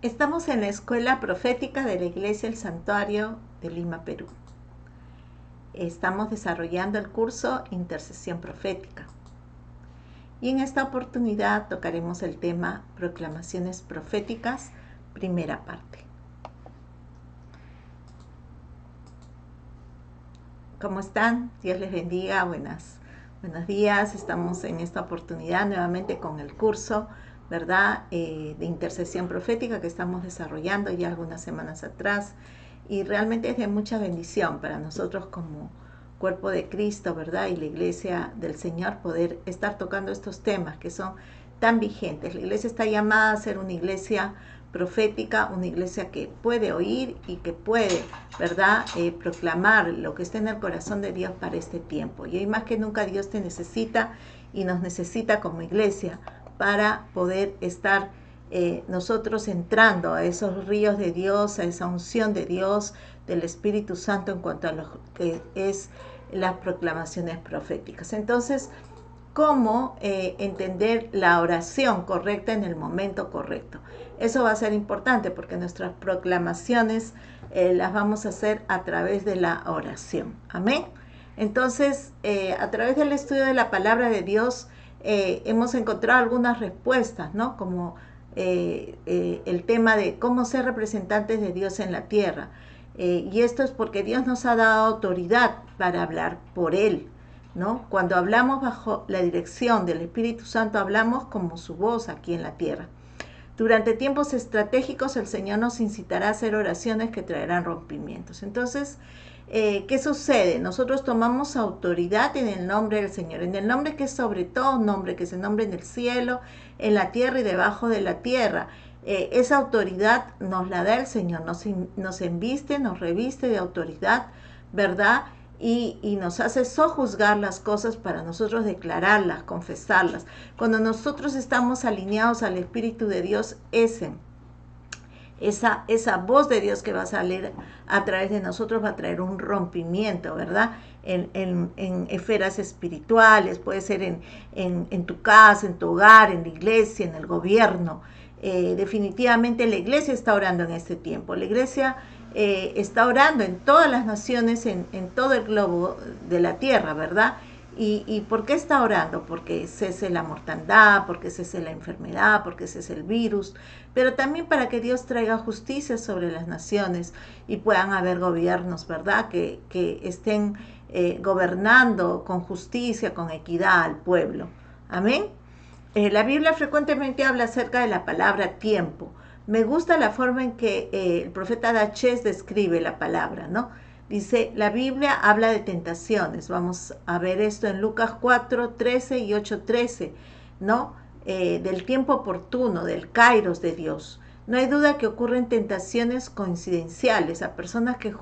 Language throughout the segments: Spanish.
Estamos en la Escuela Profética de la Iglesia El Santuario de Lima, Perú. Estamos desarrollando el curso Intercesión Profética. Y en esta oportunidad tocaremos el tema Proclamaciones Proféticas, primera parte. ¿Cómo están? Dios les bendiga. Buenos días. Estamos en esta oportunidad nuevamente con el curso, ¿verdad? De intercesión profética que estamos desarrollando ya algunas semanas atrás. Y realmente es de mucha bendición para nosotros como cuerpo de Cristo, ¿verdad? Y la iglesia del Señor poder estar tocando estos temas que son tan vigentes. La iglesia está llamada a ser una iglesia profética, una iglesia que puede oír y que puede, ¿verdad? Proclamar lo que está en el corazón de Dios para este tiempo. Y hoy más que nunca Dios te necesita y nos necesita como iglesia para poder estar nosotros entrando a esos ríos de Dios, a esa unción de Dios, del Espíritu Santo en cuanto a lo que es las proclamaciones proféticas. Entonces, ¿cómo entender la oración correcta en el momento correcto? Eso va a ser importante porque nuestras proclamaciones las vamos a hacer a través de la oración. Amén. Entonces, a través del estudio de la palabra de Dios, hemos encontrado algunas respuestas, ¿no? Como el tema de cómo ser representantes de Dios en la tierra. Y esto es porque Dios nos ha dado autoridad para hablar por Él, ¿no? Cuando hablamos bajo la dirección del Espíritu Santo, hablamos como su voz aquí en la tierra. Durante tiempos estratégicos, el Señor nos incitará a hacer oraciones que traerán rompimientos. Entonces, ¿qué sucede? Nosotros tomamos autoridad en el nombre del Señor, en el nombre que es sobre todo nombre, que es el nombre en el cielo, en la tierra y debajo de la tierra. Esa autoridad nos la da el Señor, nos embiste, nos reviste de autoridad, ¿verdad? Y nos hace sojuzgar las cosas para nosotros declararlas, confesarlas. Cuando nosotros estamos alineados al Espíritu de Dios, esa voz de Dios que va a salir a través de nosotros va a traer un rompimiento, ¿verdad? En esferas espirituales, puede ser en tu casa, en tu hogar, en la iglesia, en el gobierno. Definitivamente la iglesia está orando en este tiempo. La iglesia está orando en todas las naciones, en todo el globo de la tierra, ¿verdad? ¿Y por qué está orando? Porque cese la mortandad, porque cese la enfermedad, porque cese el virus, pero también para que Dios traiga justicia sobre las naciones y puedan haber gobiernos, ¿verdad? Que estén gobernando con justicia, con equidad al pueblo. Amén. La Biblia frecuentemente habla acerca de la palabra tiempo. Me gusta la forma en que el profeta Dachés describe la palabra, ¿no? Dice, la Biblia habla de tentaciones. Vamos a ver esto en Lucas 4:13 y 8:13, ¿no? Del tiempo oportuno, del kairos de Dios. No hay duda que ocurren tentaciones coincidenciales a personas que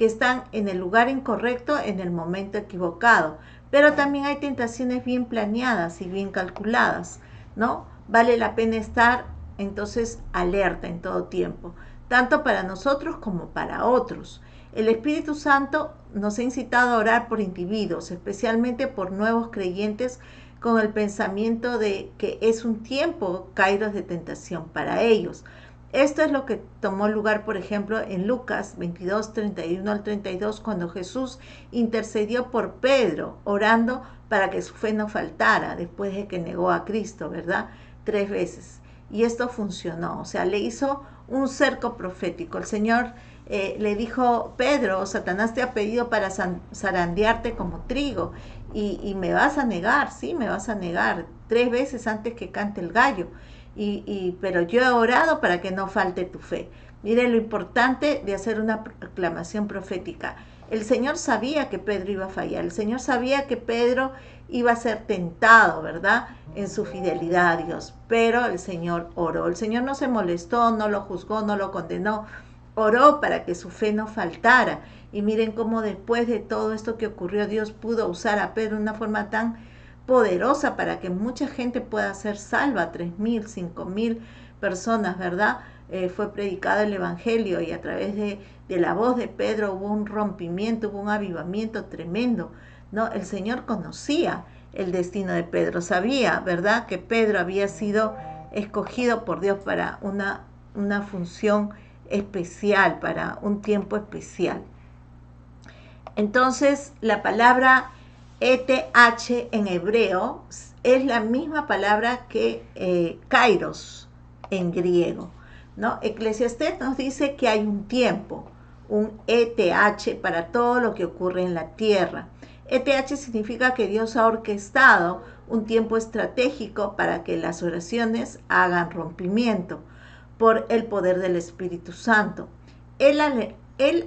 están en el lugar incorrecto en el momento equivocado. Pero también hay tentaciones bien planeadas y bien calculadas, ¿no? Vale la pena estar entonces alerta en todo tiempo, tanto para nosotros como para otros. El Espíritu Santo nos ha incitado a orar por individuos, especialmente por nuevos creyentes, con el pensamiento de que es un tiempo, kairos, de tentación para ellos. Esto es lo que tomó lugar, por ejemplo, en Lucas 22, 31 al 32, cuando Jesús intercedió por Pedro, orando para que su fe no faltara, después de que negó a Cristo, ¿verdad? 3 veces. Y esto funcionó, o sea, le hizo un cerco profético. El Señor le dijo, Pedro, Satanás te ha pedido para zarandearte como trigo y me vas a negar, sí, me vas a negar 3 veces antes que cante el gallo. Pero yo he orado para que no falte tu fe. Mire lo importante de hacer una proclamación profética. El Señor sabía que Pedro iba a fallar, el Señor sabía que Pedro iba a ser tentado, ¿verdad? En su fidelidad a Dios, pero el Señor oró. El Señor no se molestó, no lo juzgó, no lo condenó, oró para que su fe no faltara. Y miren cómo después de todo esto que ocurrió, Dios pudo usar a Pedro de una forma tan poderosa para que mucha gente pueda ser salva, 3.000, 5.000 personas, ¿verdad? Fue predicado el Evangelio y a través de la voz de Pedro hubo un rompimiento, hubo un avivamiento tremendo, ¿no? El Señor conocía el destino de Pedro, sabía, ¿verdad?, que Pedro había sido escogido por Dios para una una función especial, para un tiempo especial. Entonces, la palabra ETH en hebreo es la misma palabra que kairos en griego, ¿no? Eclesiastés nos dice que hay un tiempo, un ETH para todo lo que ocurre en la tierra. ETH significa que Dios ha orquestado un tiempo estratégico para que las oraciones hagan rompimiento por el poder del Espíritu Santo. Él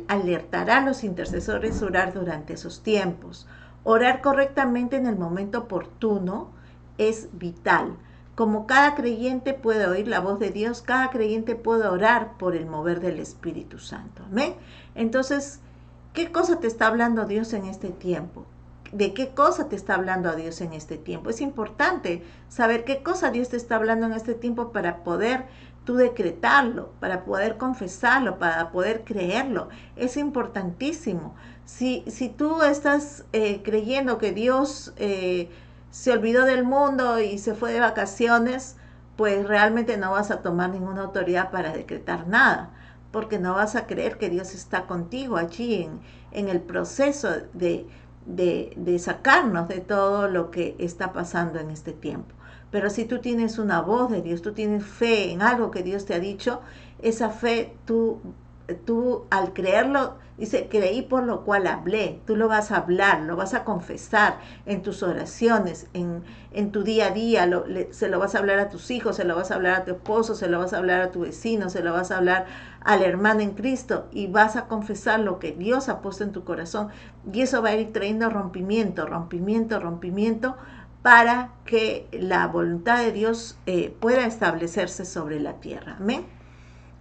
alertará a los intercesores a orar durante esos tiempos. Orar correctamente en el momento oportuno es vital. Como cada creyente puede oír la voz de Dios, cada creyente puede orar por el mover del Espíritu Santo. ¿Amén? Entonces, ¿qué cosa te está hablando Dios en este tiempo? ¿De qué cosa te está hablando Dios en este tiempo? Es importante saber qué cosa Dios te está hablando en este tiempo para poder tú decretarlo, para poder confesarlo, para poder creerlo. Es importantísimo. Si tú estás creyendo que Dios se olvidó del mundo y se fue de vacaciones, pues realmente no vas a tomar ninguna autoridad para decretar nada, porque no vas a creer que Dios está contigo allí en el proceso de sacarnos de todo lo que está pasando en este tiempo. Pero si tú tienes una voz de Dios, tú tienes fe en algo que Dios te ha dicho, esa fe tú al creerlo, dice, creí por lo cual hablé. Tú lo vas a hablar, lo vas a confesar en tus oraciones, en tu día a día, se lo vas a hablar a tus hijos, se lo vas a hablar a tu esposo, se lo vas a hablar a tu vecino, se lo vas a hablar al hermano en Cristo, y vas a confesar lo que Dios ha puesto en tu corazón, y eso va a ir trayendo rompimiento, para que la voluntad de Dios pueda establecerse sobre la tierra. Amén.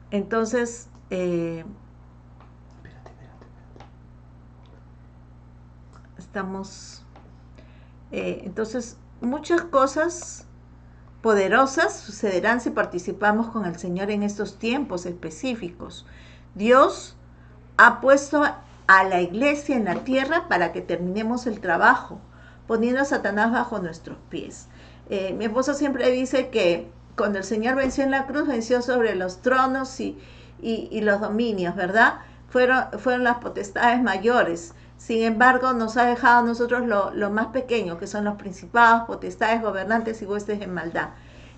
Entonces, entonces muchas cosas poderosas sucederán si participamos con el Señor en estos tiempos específicos. Dios ha puesto a la iglesia en la tierra para que terminemos el trabajo, poniendo a Satanás bajo nuestros pies. Mi esposo siempre dice que cuando el Señor venció en la cruz, venció sobre los tronos y los dominios, ¿verdad? Fueron las potestades mayores. Sin embargo, nos ha dejado a nosotros lo más pequeño, que son los principados, potestades, gobernantes y huestes de maldad.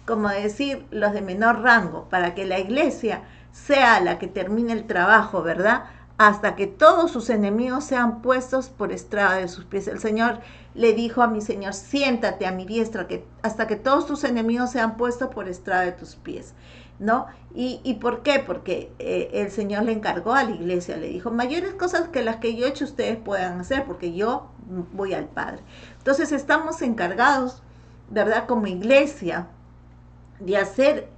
Como decir, los de menor rango, para que la iglesia sea la que termine el trabajo, ¿verdad? Hasta que todos sus enemigos sean puestos por estrado de sus pies. El Señor le dijo a mi Señor, siéntate a mi diestra, hasta que todos tus enemigos sean puestos por estrado de tus pies, ¿no? ¿Y por qué? Porque el Señor le encargó a la iglesia, le dijo, mayores cosas que las que yo he hecho ustedes puedan hacer, porque yo voy al Padre. Entonces estamos encargados, ¿verdad? Como iglesia, de hacer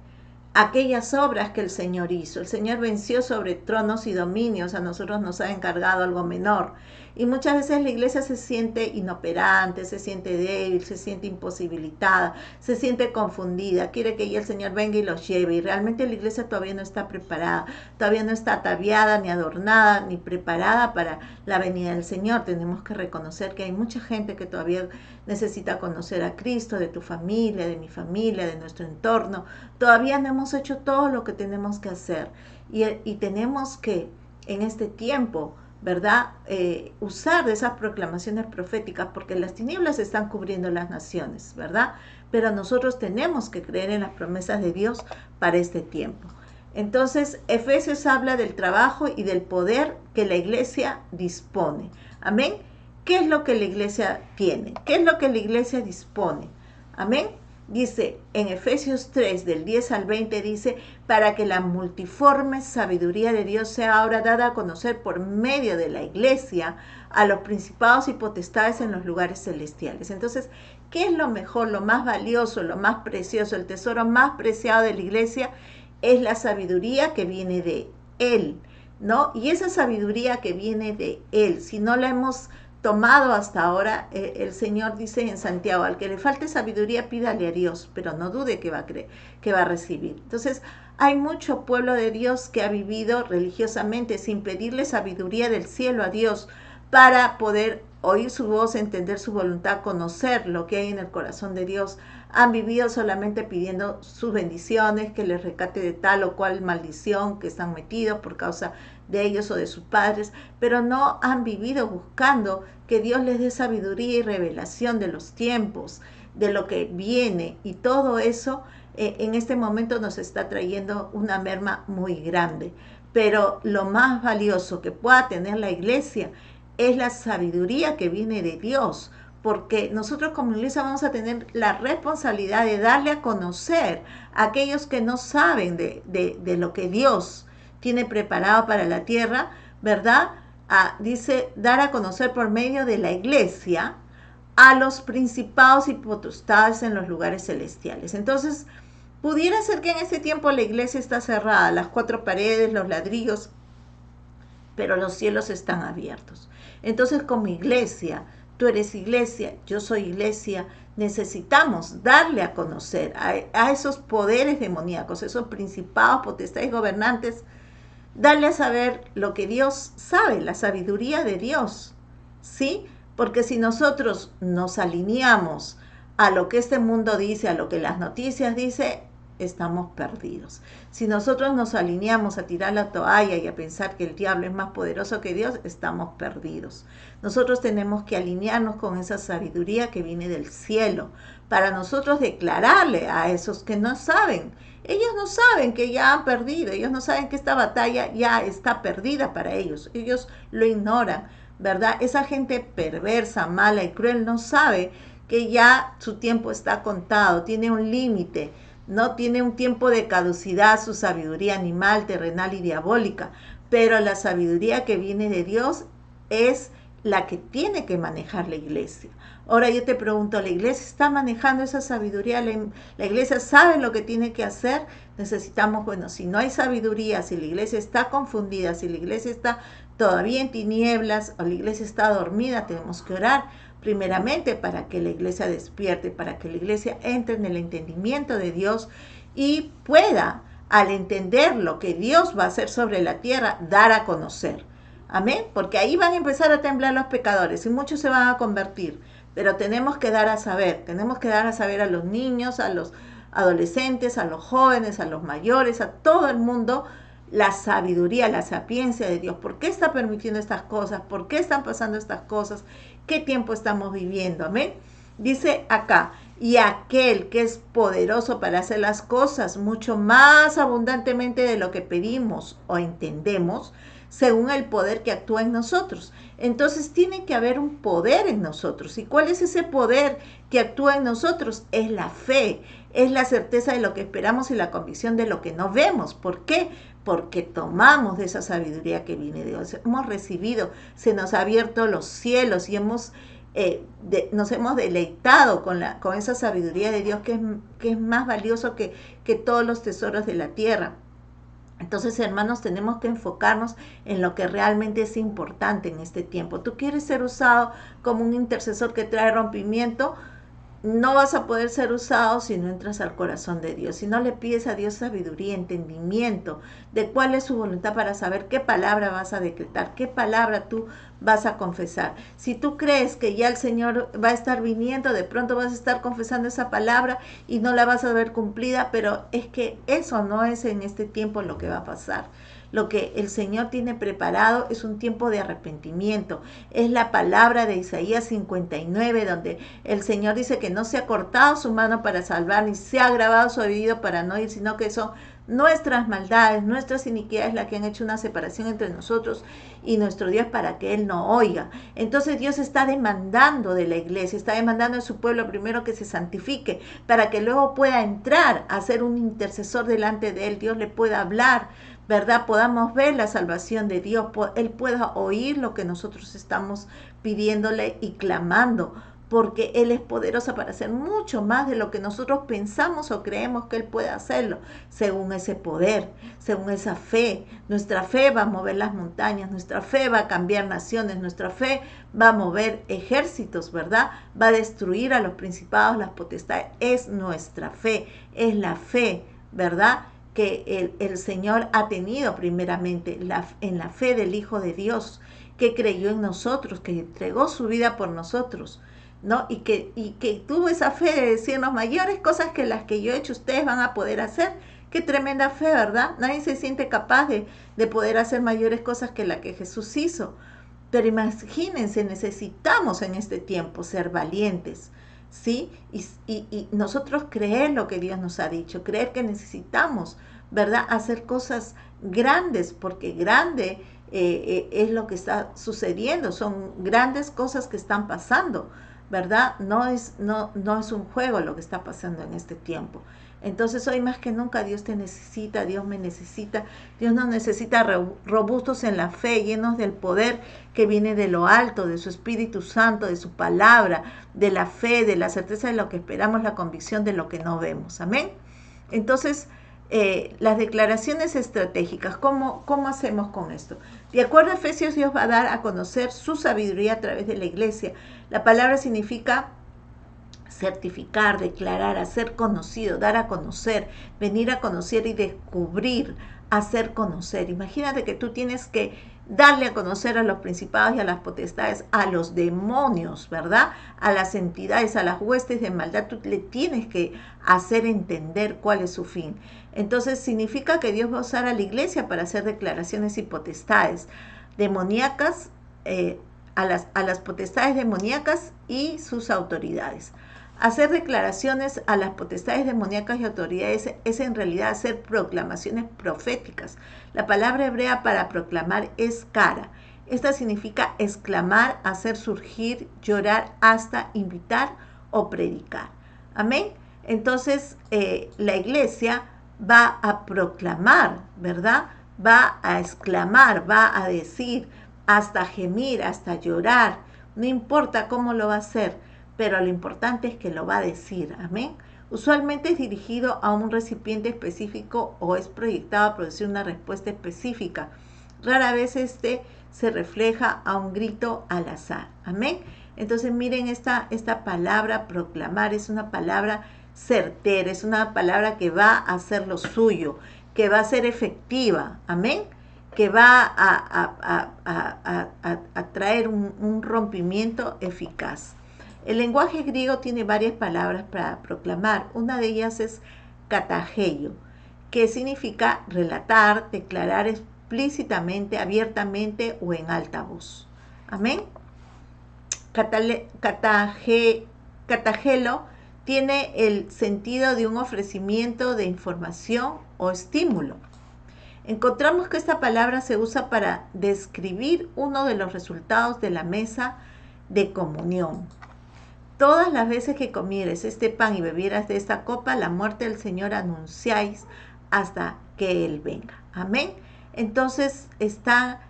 aquellas obras que el Señor hizo. El Señor venció sobre tronos y dominios, a nosotros nos ha encargado algo menor. Y muchas veces la iglesia se siente inoperante, se siente débil, se siente imposibilitada, se siente confundida, quiere que ya el Señor venga y los lleve. Y realmente la iglesia todavía no está preparada, todavía no está ataviada, ni adornada, ni preparada para la venida del Señor. Tenemos que reconocer que hay mucha gente que todavía necesita conocer a Cristo, de tu familia, de mi familia, de nuestro entorno. Todavía no hemos hecho todo lo que tenemos que hacer. Y tenemos que, en este tiempo, ¿verdad? Usar de esas proclamaciones proféticas, porque las tinieblas están cubriendo las naciones, ¿verdad? Pero nosotros tenemos que creer en las promesas de Dios para este tiempo. Entonces, Efesios habla del trabajo y del poder que la iglesia dispone. Amén. ¿Qué es lo que la iglesia tiene? ¿Qué es lo que la iglesia dispone? Amén. Dice en Efesios 3, del 10 al 20, dice, para que la multiforme sabiduría de Dios sea ahora dada a conocer por medio de la iglesia a los principados y potestades en los lugares celestiales. Entonces, ¿qué es lo mejor, lo más valioso, lo más precioso, el tesoro más preciado de la iglesia? Es la sabiduría que viene de Él, ¿no? Y esa sabiduría que viene de Él, si no la hemos tomado hasta ahora, el Señor dice en Santiago, al que le falte sabiduría, pídale a Dios, pero no dude que va a recibir. Entonces, hay mucho pueblo de Dios que ha vivido religiosamente sin pedirle sabiduría del cielo a Dios para poder oír su voz, entender su voluntad, conocer lo que hay en el corazón de Dios. Han vivido solamente pidiendo sus bendiciones, que les rescate de tal o cual maldición que están metidos por causa de ellos o de sus padres, pero no han vivido buscando que Dios les dé sabiduría y revelación de los tiempos, de lo que viene, y todo eso en este momento nos está trayendo una merma muy grande. Pero lo más valioso que pueda tener la iglesia es la sabiduría que viene de Dios, porque nosotros como iglesia vamos a tener la responsabilidad de darle a conocer a aquellos que no saben de lo que Dios tiene preparado para la tierra, ¿verdad? Dice, dar a conocer por medio de la iglesia a los principados y potestades en los lugares celestiales. Entonces, pudiera ser que en este tiempo la iglesia está cerrada, las cuatro paredes, los ladrillos, pero los cielos están abiertos. Entonces, como iglesia, tú eres iglesia, yo soy iglesia, necesitamos darle a conocer a esos poderes demoníacos, esos principados, potestades, gobernantes, darle a saber lo que Dios sabe, la sabiduría de Dios, ¿sí? Porque si nosotros nos alineamos a lo que este mundo dice, a lo que las noticias dicen, estamos perdidos. Si nosotros nos alineamos a tirar la toalla y a pensar que el diablo es más poderoso que Dios, estamos perdidos. Nosotros tenemos que alinearnos con esa sabiduría que viene del cielo, para nosotros declararle a esos que no saben. Ellos no saben que ya han perdido, ellos no saben que esta batalla ya está perdida para ellos. Ellos lo ignoran, ¿verdad? Esa gente perversa, mala y cruel no sabe que ya su tiempo está contado, tiene un límite. No tiene un tiempo de caducidad su sabiduría animal, terrenal y diabólica, pero la sabiduría que viene de Dios es la que tiene que manejar la iglesia. Ahora yo te pregunto, ¿la iglesia está manejando esa sabiduría? ¿La iglesia sabe lo que tiene que hacer? Necesitamos, bueno, si no hay sabiduría, si la iglesia está confundida, si la iglesia está todavía en tinieblas o la iglesia está dormida, tenemos que orar primeramente para que la iglesia despierte, para que la iglesia entre en el entendimiento de Dios y pueda, al entender lo que Dios va a hacer sobre la tierra, dar a conocer. Amén, porque ahí van a empezar a temblar los pecadores y muchos se van a convertir, pero tenemos que dar a saber a los niños, a los adolescentes, a los jóvenes, a los mayores, a todo el mundo, la sabiduría, la sapiencia de Dios. ¿Por qué está permitiendo estas cosas? ¿Por qué están pasando estas cosas? ¿Qué tiempo estamos viviendo? Amén. Dice acá, y aquel que es poderoso para hacer las cosas mucho más abundantemente de lo que pedimos o entendemos, según el poder que actúa en nosotros. Entonces tiene que haber un poder en nosotros. ¿Y cuál es ese poder que actúa en nosotros? Es la fe, es la certeza de lo que esperamos y la convicción de lo que no vemos. ¿Por qué? Porque tomamos de esa sabiduría que viene de Dios. Hemos recibido, se nos ha abierto los cielos y nos hemos deleitado con esa sabiduría de Dios que es más valioso que todos los tesoros de la tierra. Entonces, hermanos, tenemos que enfocarnos en lo que realmente es importante en este tiempo. ¿Tú quieres ser usado como un intercesor que trae rompimiento? No vas a poder ser usado si no entras al corazón de Dios, si no le pides a Dios sabiduría, entendimiento de cuál es su voluntad para saber qué palabra vas a decretar, qué palabra tú vas a confesar. Si tú crees que ya el Señor va a estar viniendo, de pronto vas a estar confesando esa palabra y no la vas a ver cumplida, pero es que eso no es en este tiempo lo que va a pasar. Lo que el Señor tiene preparado es un tiempo de arrepentimiento. Es la palabra de Isaías 59, donde el Señor dice que no se ha cortado su mano para salvar, ni se ha agravado su oído para no ir, sino que son nuestras maldades, nuestras iniquidades las que han hecho una separación entre nosotros y nuestro Dios para que Él no oiga. Entonces Dios está demandando de la iglesia, está demandando de su pueblo primero que se santifique, para que luego pueda entrar a ser un intercesor delante de Él. Dios le pueda hablar, ¿verdad? Podamos ver la salvación de Dios, Él pueda oír lo que nosotros estamos pidiéndole y clamando, porque Él es poderoso para hacer mucho más de lo que nosotros pensamos o creemos que Él puede hacerlo, según ese poder, según esa fe. Nuestra fe va a mover las montañas, nuestra fe va a cambiar naciones, nuestra fe va a mover ejércitos, ¿verdad? Va a destruir a los principados, las potestades. Es nuestra fe, es la fe, ¿verdad?, que el Señor ha tenido primeramente en la fe del Hijo de Dios. que creyó en nosotros, que entregó su vida por nosotros, ¿no? Y que tuvo esa fe de decirnos mayores cosas que las que yo he hecho, ustedes van a poder hacer. Qué tremenda fe, ¿verdad? Nadie se siente capaz de poder hacer mayores cosas que la que Jesús hizo. Pero imagínense, necesitamos en este tiempo ser valientes, ¿sí? Y nosotros creer lo que Dios nos ha dicho, creer que necesitamos, ¿verdad? Hacer cosas grandes, porque grande es lo que está sucediendo, son grandes cosas que están pasando, ¿verdad? No es un juego lo que está pasando en este tiempo. Entonces hoy más que nunca Dios te necesita, Dios me necesita, Dios nos necesita robustos en la fe, llenos del poder que viene de lo alto, de su Espíritu Santo, de su palabra, de la fe, de la certeza de lo que esperamos, la convicción de lo que no vemos. Amén. Entonces, las declaraciones estratégicas, ¿cómo hacemos con esto? De acuerdo a Efesios, Dios va a dar a conocer su sabiduría a través de la iglesia. La palabra significa certificar, declarar, hacer conocido, dar a conocer, venir a conocer y descubrir, hacer conocer. Imagínate que tú tienes que darle a conocer a los principados y a las potestades, a los demonios, ¿verdad? A las entidades, a las huestes de maldad, tú le tienes que hacer entender cuál es su fin. Entonces significa que Dios va a usar a la iglesia para hacer declaraciones y potestades demoníacas, a las potestades demoníacas y sus autoridades. Hacer declaraciones a las potestades demoníacas y autoridades es en realidad hacer proclamaciones proféticas. La palabra hebrea para proclamar es cara. Esta significa exclamar, hacer surgir, llorar hasta, invitar o predicar. Amén. Entonces la iglesia va a proclamar, ¿verdad? Va a exclamar, va a decir, hasta gemir, hasta llorar. No importa cómo lo va a hacer, pero lo importante es que lo va a decir. Amén. Usualmente es dirigido a un recipiente específico o es proyectado a producir una respuesta específica. Rara vez se refleja a un grito al azar. Amén. Entonces miren esta palabra proclamar, es una palabra certera, es una palabra que va a hacer lo suyo, que va a ser efectiva. Amén. Que va a traer un rompimiento eficaz. El lenguaje griego tiene varias palabras para proclamar. Una de ellas es katageio, que significa relatar, declarar explícitamente, abiertamente o en alta voz. Amén. Katagelo tiene el sentido de un ofrecimiento de información o estímulo. Encontramos que esta palabra se usa para describir uno de los resultados de la mesa de comunión. Todas las veces que comieres este pan y bebieras de esta copa, la muerte del Señor anunciáis hasta que Él venga. Amén. Entonces está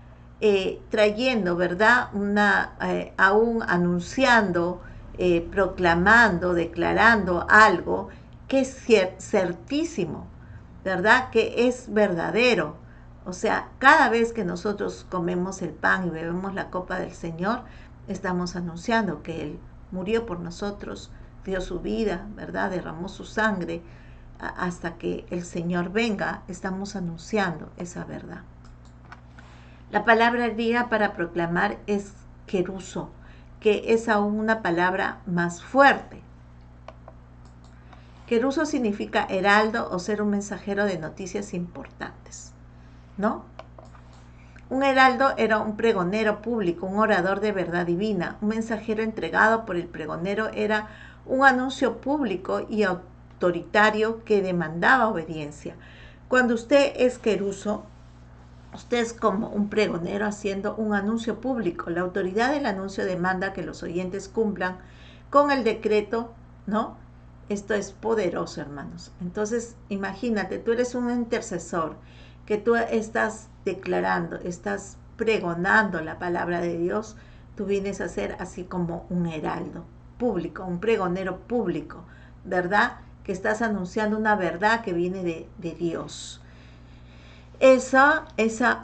trayendo, ¿verdad? Aún anunciando, proclamando, declarando algo que es certísimo, ¿verdad? Que es verdadero. O sea, cada vez que nosotros comemos el pan y bebemos la copa del Señor, estamos anunciando que Él murió por nosotros, dio su vida, ¿verdad? Derramó su sangre hasta que el Señor venga. Estamos anunciando esa verdad. La palabra griega para proclamar es keruso, que es aún una palabra más fuerte. Keruso significa heraldo o ser un mensajero de noticias importantes, ¿no? Un heraldo era un pregonero público, un orador de verdad divina. Un mensajero entregado por el pregonero era un anuncio público y autoritario que demandaba obediencia. Cuando usted es keruso, usted es como un pregonero haciendo un anuncio público. La autoridad del anuncio demanda que los oyentes cumplan con el decreto, ¿no? Esto es poderoso, hermanos. Entonces, imagínate, tú eres un intercesor, que tú estás declarando, estás pregonando la palabra de Dios. Tú vienes a ser así como un heraldo público, un pregonero público, ¿verdad? Que estás anunciando una verdad que viene de Dios. Esa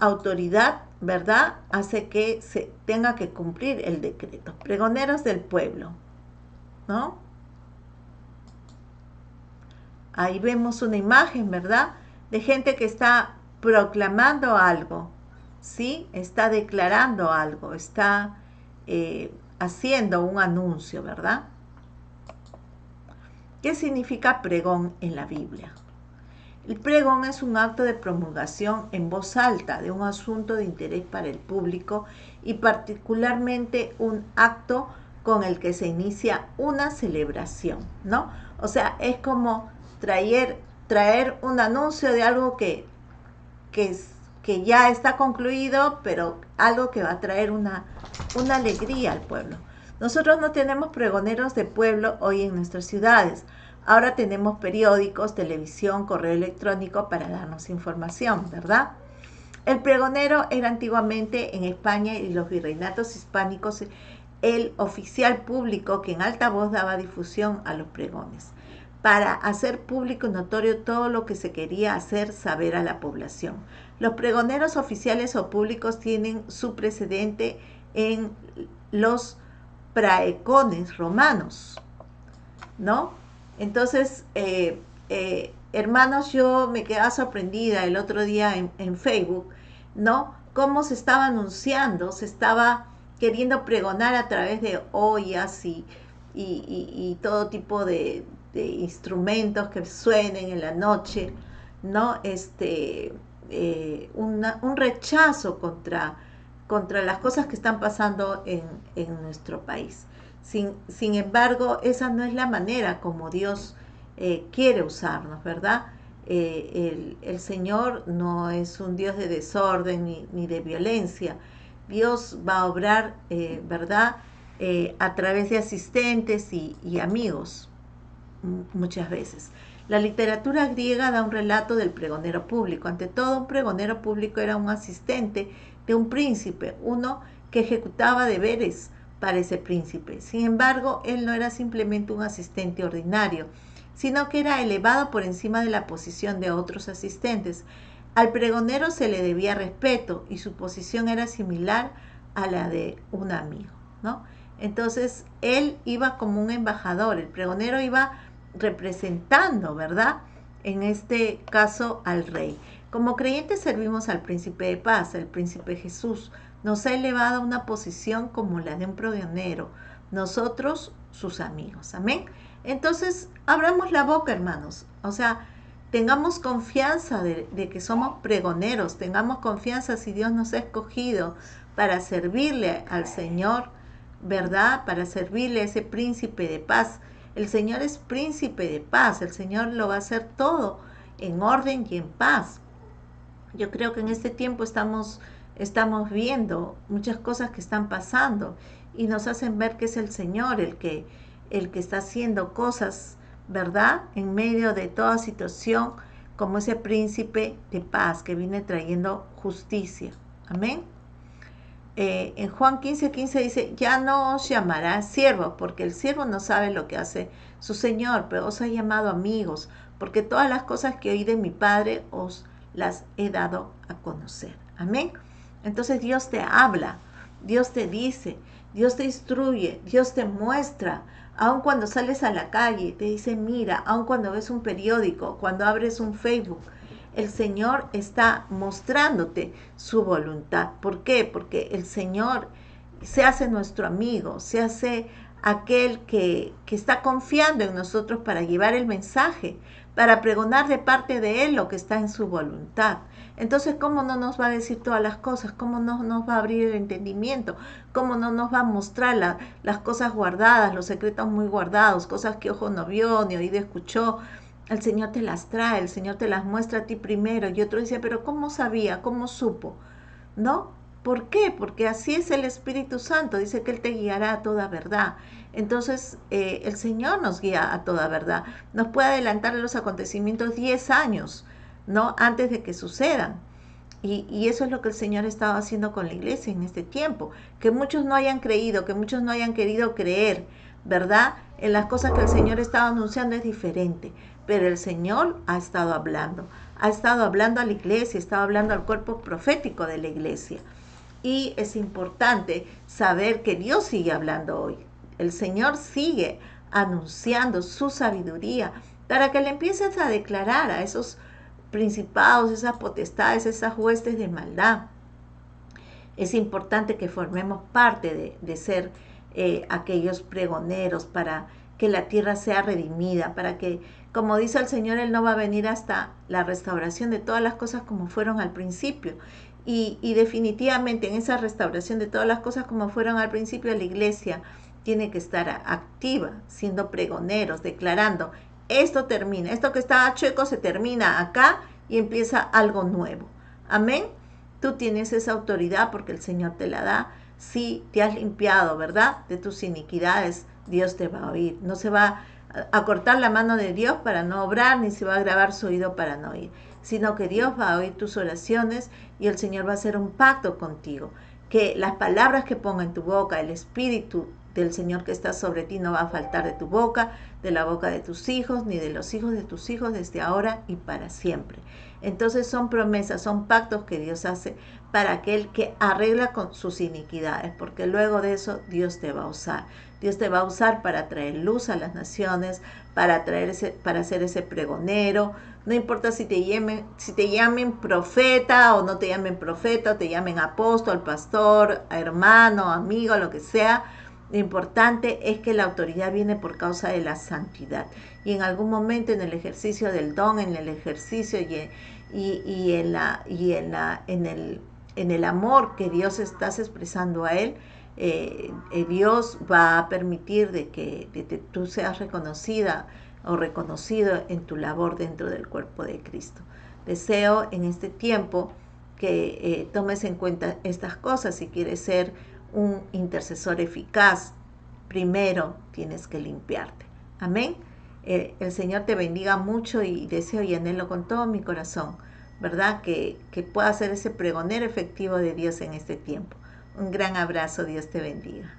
autoridad, ¿verdad?, hace que se tenga que cumplir el decreto. Pregoneros del pueblo, ¿no? Ahí vemos una imagen, ¿verdad?, de gente que está proclamando algo, ¿sí? Está declarando algo, está haciendo un anuncio, ¿verdad? ¿Qué significa pregón en la Biblia? El pregón es un acto de promulgación en voz alta de un asunto de interés para el público y particularmente un acto con el que se inicia una celebración, ¿no? O sea, es como traer un anuncio de algo que, que ya está concluido, pero algo que va a traer una alegría al pueblo. Nosotros no tenemos pregoneros de pueblo hoy en nuestras ciudades. Ahora tenemos periódicos, televisión, correo electrónico para darnos información, ¿verdad? El pregonero era antiguamente en España y los virreinatos hispánicos el oficial público que en alta voz daba difusión a los pregones, para hacer público y notorio todo lo que se quería hacer saber a la población. Los pregoneros oficiales o públicos tienen su precedente en los praecones romanos, ¿no? Entonces, hermanos, yo me quedaba sorprendida el otro día en Facebook, ¿no? Cómo se estaba anunciando, se estaba queriendo pregonar a través de ollas y todo tipo de instrumentos que suenen en la noche, ¿no? Un rechazo contra las cosas que están pasando en nuestro país. Sin embargo, esa no es la manera como Dios quiere usarnos, ¿verdad? El Señor no es un Dios de desorden ni de violencia. Dios va a obrar, ¿verdad? A través de asistentes y amigos, muchas veces. La literatura griega da un relato del pregonero público. Ante todo, un pregonero público era un asistente de un príncipe, uno que ejecutaba deberes para ese príncipe. Sin embargo, él no era simplemente un asistente ordinario, sino que era elevado por encima de la posición de otros asistentes. Al pregonero se le debía respeto y su posición era similar a la de un amigo, ¿no? Entonces, él iba como un embajador, el pregonero iba representando, ¿verdad? En este caso al rey. Como creyentes servimos al príncipe de paz, el príncipe Jesús. Nos ha elevado a una posición como la de un pregonero, nosotros sus amigos. Amén. Entonces, abramos la boca, hermanos. O sea, tengamos confianza de que somos pregoneros, tengamos confianza si Dios nos ha escogido para servirle al Señor, ¿verdad? Para servirle a ese príncipe de paz. El Señor es príncipe de paz, el Señor lo va a hacer todo en orden y en paz. Yo creo que en este tiempo estamos viendo muchas cosas que están pasando y nos hacen ver que es el Señor el que está haciendo cosas, ¿verdad? En medio de toda situación, como ese príncipe de paz que viene trayendo justicia. Amén. En Juan 15:15 dice, ya no os llamará siervos, porque el siervo no sabe lo que hace su Señor, pero os ha llamado amigos, porque todas las cosas que oí de mi Padre os las he dado a conocer. Amén. Entonces Dios te habla, Dios te dice, Dios te instruye, Dios te muestra. Aun cuando sales a la calle, te dice, mira, aun cuando ves un periódico, cuando abres un Facebook, el Señor está mostrándote su voluntad. ¿Por qué? Porque el Señor se hace nuestro amigo, se hace aquel que está confiando en nosotros para llevar el mensaje, para pregonar de parte de Él lo que está en su voluntad. Entonces, ¿cómo no nos va a decir todas las cosas? ¿Cómo no nos va a abrir el entendimiento? ¿Cómo no nos va a mostrar las cosas guardadas, los secretos muy guardados, cosas que ojo no vio, ni oído escuchó? El Señor te las trae, el Señor te las muestra a ti primero. Y otro dice, pero ¿cómo sabía? ¿Cómo supo? ¿No? ¿Por qué? Porque así es el Espíritu Santo. Dice que Él te guiará a toda verdad. Entonces, el Señor nos guía a toda verdad. Nos puede adelantar los acontecimientos 10 años, ¿no? Antes de que sucedan. Y eso es lo que el Señor estaba haciendo con la iglesia en este tiempo. Que muchos no hayan creído, que muchos no hayan querido creer, ¿verdad? En las cosas que el Señor estaba anunciando es diferente. Pero el Señor ha estado hablando a la iglesia, ha estado hablando al cuerpo profético de la iglesia. Y es importante saber que Dios sigue hablando hoy. El Señor sigue anunciando su sabiduría para que le empieces a declarar a esos principados, esas potestades, esas huestes de maldad, Es importante que formemos parte de ser aquellos pregoneros para que la tierra sea redimida, para que, como dice el Señor, Él no va a venir hasta la restauración de todas las cosas como fueron al principio. Y definitivamente en esa restauración de todas las cosas como fueron al principio, la iglesia tiene que estar activa, siendo pregoneros, declarando, esto termina, esto que estaba chueco se termina acá y empieza algo nuevo. Amén. Tú tienes esa autoridad porque el Señor te la da. Si te has limpiado, ¿verdad?, de tus iniquidades, Dios te va a oír. No se va a cortar la mano de Dios para no obrar, ni se va a grabar su oído para no oír, sino que Dios va a oír tus oraciones y el Señor va a hacer un pacto contigo, que las palabras que ponga en tu boca, el Espíritu del Señor que está sobre ti no va a faltar de tu boca, de la boca de tus hijos, ni de los hijos de tus hijos, desde ahora y para siempre. Entonces son promesas, son pactos que Dios hace para aquel que arregla con sus iniquidades, porque luego de eso Dios te va a usar. Dios te va a usar para traer luz a las naciones, para ser ese pregonero. No importa si te llamen profeta o no te llamen profeta, o te llamen apóstol, pastor, hermano, amigo, lo que sea. Lo importante es que la autoridad viene por causa de la santidad. Y en algún momento en el ejercicio del don, en el ejercicio en el amor que Dios estás expresando a Él, Dios va a permitir de que tú seas reconocida o reconocido en tu labor dentro del cuerpo de Cristo. Deseo en este tiempo que tomes en cuenta estas cosas. Si quieres ser un intercesor eficaz, primero tienes que limpiarte. Amén. El Señor te bendiga mucho y deseo y anhelo con todo mi corazón, ¿verdad?, que pueda ser ese pregonero efectivo de Dios en este tiempo. Un gran abrazo, Dios te bendiga.